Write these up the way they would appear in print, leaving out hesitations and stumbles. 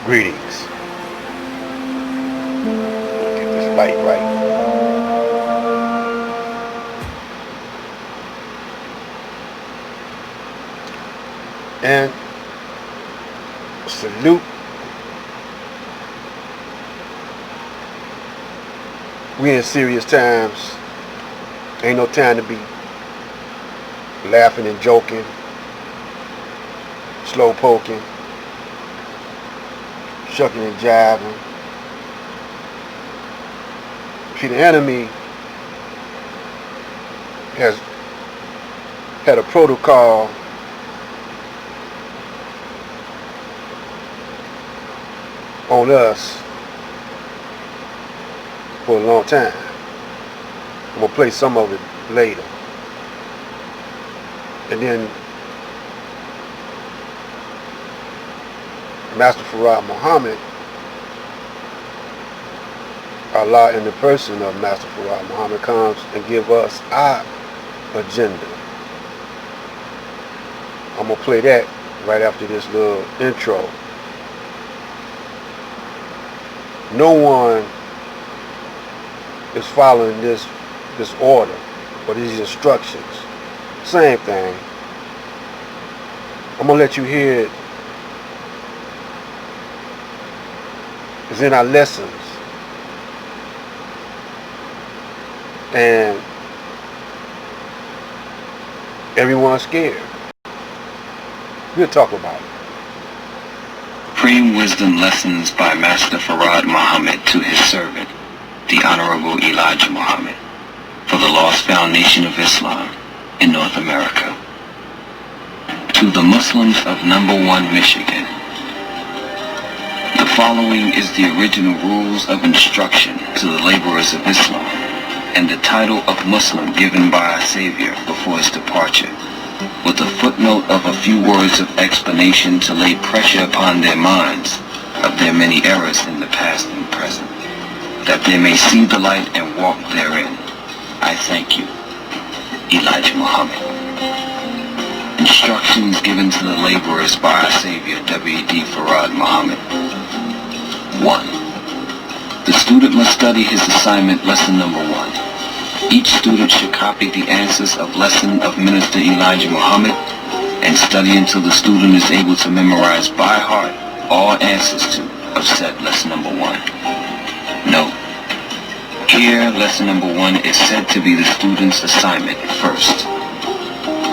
Greetings. Get this light right. And salute. We in serious times. Ain't no time to be laughing and joking, slow poking, shucking and jiving. See, the enemy has had a protocol on us for a long time. I'm gonna play some of it later. And then Master Fard Muhammad, Allah in the person of Master Fard Muhammad, comes and give us our agenda. I'm gonna play that right after this little intro. No one is following this order or these instructions. Same thing. I'm gonna let you hear it. It's in our lessons. And everyone's scared. We'll talk about it. Supreme Wisdom Lessons by Master Fard Muhammad to his servant, the Honorable Elijah Muhammad, for the lost foundation of Islam in North America. To the Muslims of Number 1 Michigan, the following is the original rules of instruction to the laborers of Islam and the title of Muslim given by our Savior before his departure, with a footnote of a few words of explanation to lay pressure upon their minds of their many errors in the past and present, that they may see the light and walk therein. I thank you, Elijah Muhammad. Instructions given to the laborers by our Savior, W.D. Fard Muhammad. 1. The student must study his assignment, lesson number 1. Each student should copy the answers of lesson of Minister Elijah Muhammad and study until the student is able to memorize by heart all answers to of said lesson number 1. Note: here, lesson number 1 is said to be the student's assignment first.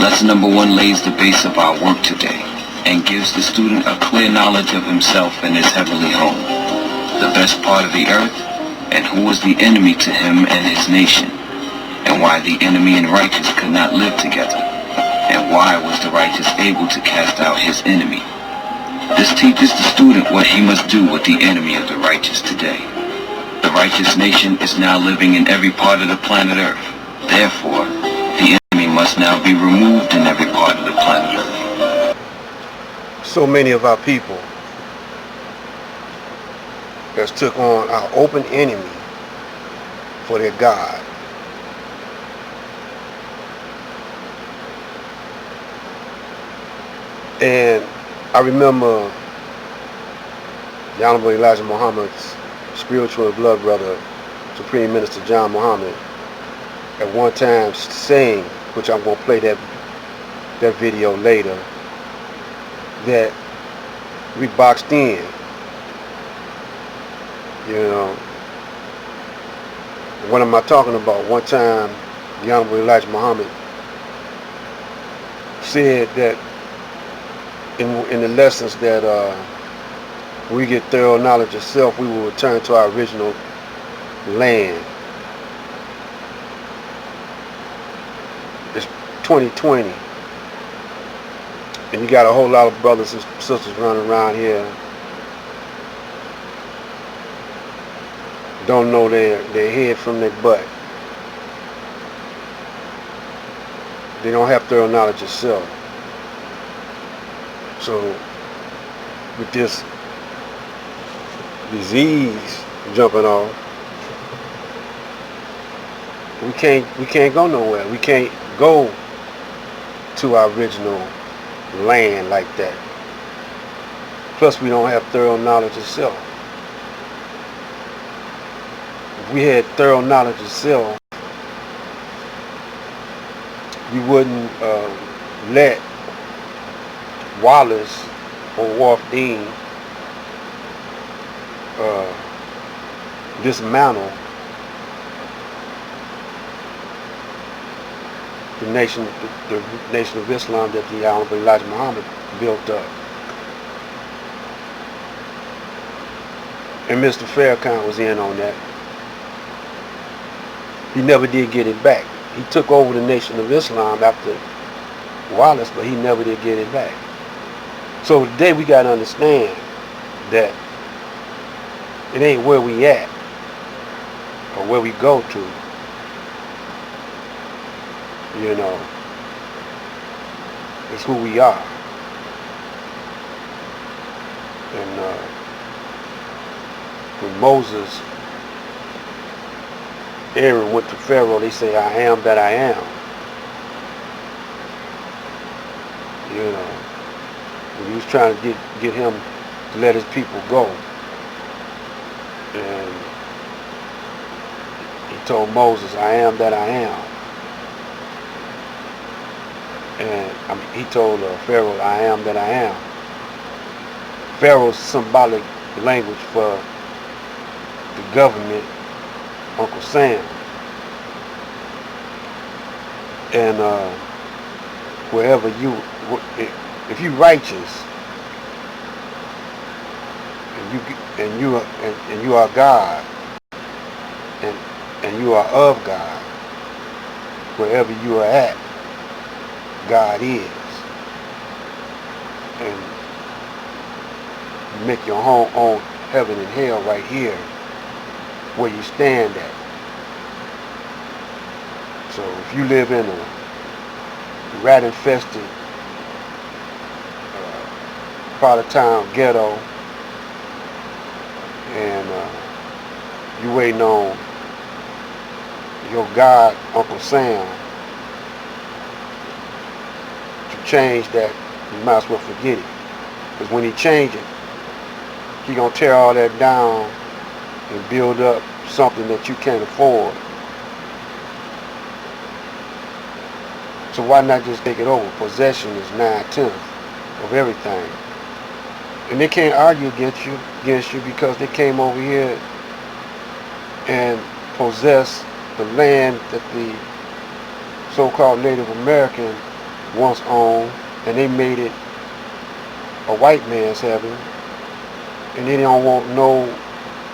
Lesson number 1 lays the base of our work today and gives the student a clear knowledge of himself and his heavenly home, the best part of the earth, and who was the enemy to him and his nation, and why the enemy and righteous could not live together, and why was the righteous able to cast out his enemy. This teaches the student what he must do with the enemy of the righteous today. The righteous nation is now living in every part of the planet Earth. Therefore, the enemy must now be removed in every part of the planet Earth. So many of our people has took on our open enemy for their God. And I remember the Honorable Elijah Muhammad's spiritual and blood brother, Supreme Minister John Muhammad, at one time saying, which I'm going to play that video later, that we boxed in. You know, what am I talking about? One time, the Honorable Elijah Muhammad said that in the lessons that we get thorough knowledge of self, we will return to our original land. It's 2020, and you got a whole lot of brothers and sisters running around here don't know their head from their butt. They don't have thorough knowledge of self. So with this disease jumping off, we can't go nowhere. We can't go to our original land like that. Plus, we don't have thorough knowledge of self. If we had thorough knowledge of self, we wouldn't let Wallace or Wharf Dean dismantle the nation of Islam that the Honorable Elijah Muhammad built up. And Mr. Farrakhan was in on that. He never did get it back. He took over the Nation of Islam after Wallace, but he never did get it back. So today we got to understand that it ain't where we at or where we go to. You know, it's who we are. And when Moses, Aaron went to Pharaoh, they say, I am that I am. You know, when he was trying to get him to let his people go. And he told Moses, I am that I am. And he told Pharaoh, I am that I am. Pharaoh's symbolic language for the government, Uncle Sam. And wherever if you righteous and you are God and you are of God, wherever you are at, God is. And you make your own heaven and hell right here where you stand at. So if you live in a rat-infested part of town ghetto and you waiting on your God, Uncle Sam, to change that, you might as well forget it. Because when he change it, he gonna tear all that down and build up something that you can't afford. So why not just take it over? Possession is 9/10 of everything. And they can't argue against you because they came over here and possessed the land that the so-called Native American once owned, and they made it a white man's heaven, and they don't want no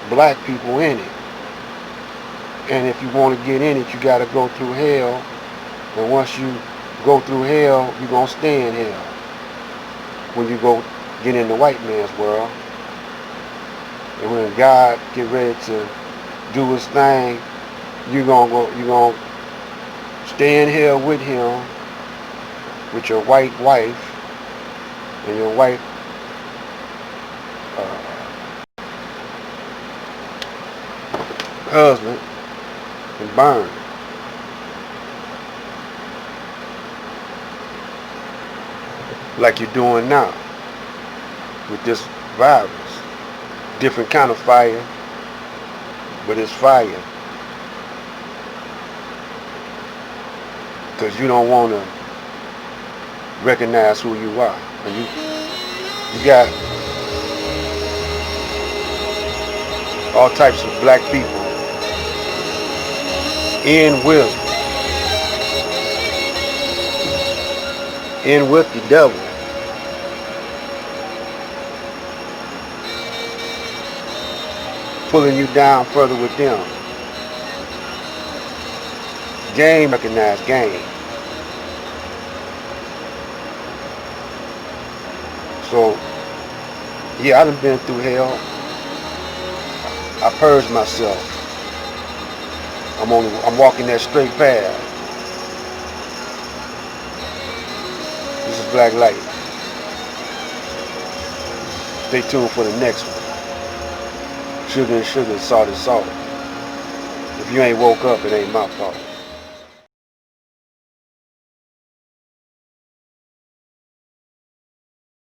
black people in it. And if you want to get in it, you got to go through hell. And once you go through hell, you're going to stay in hell when you go get in the white man's world. And when God get ready to do his thing, you're going to stay in hell with him, with your white wife and your white husband, and burn. Like you're doing now with this virus. Different kind of fire, but it's fire. Because you don't want to recognize who you are. And you got all types of black people in with the devil. Pulling you down further with them. Game recognize game. So, yeah, I done been through hell. I purged myself. I'm walking that straight path. This is Black Light. Stay tuned for the next one. Sugar and sugar, salt and salt. If you ain't woke up, it ain't my fault.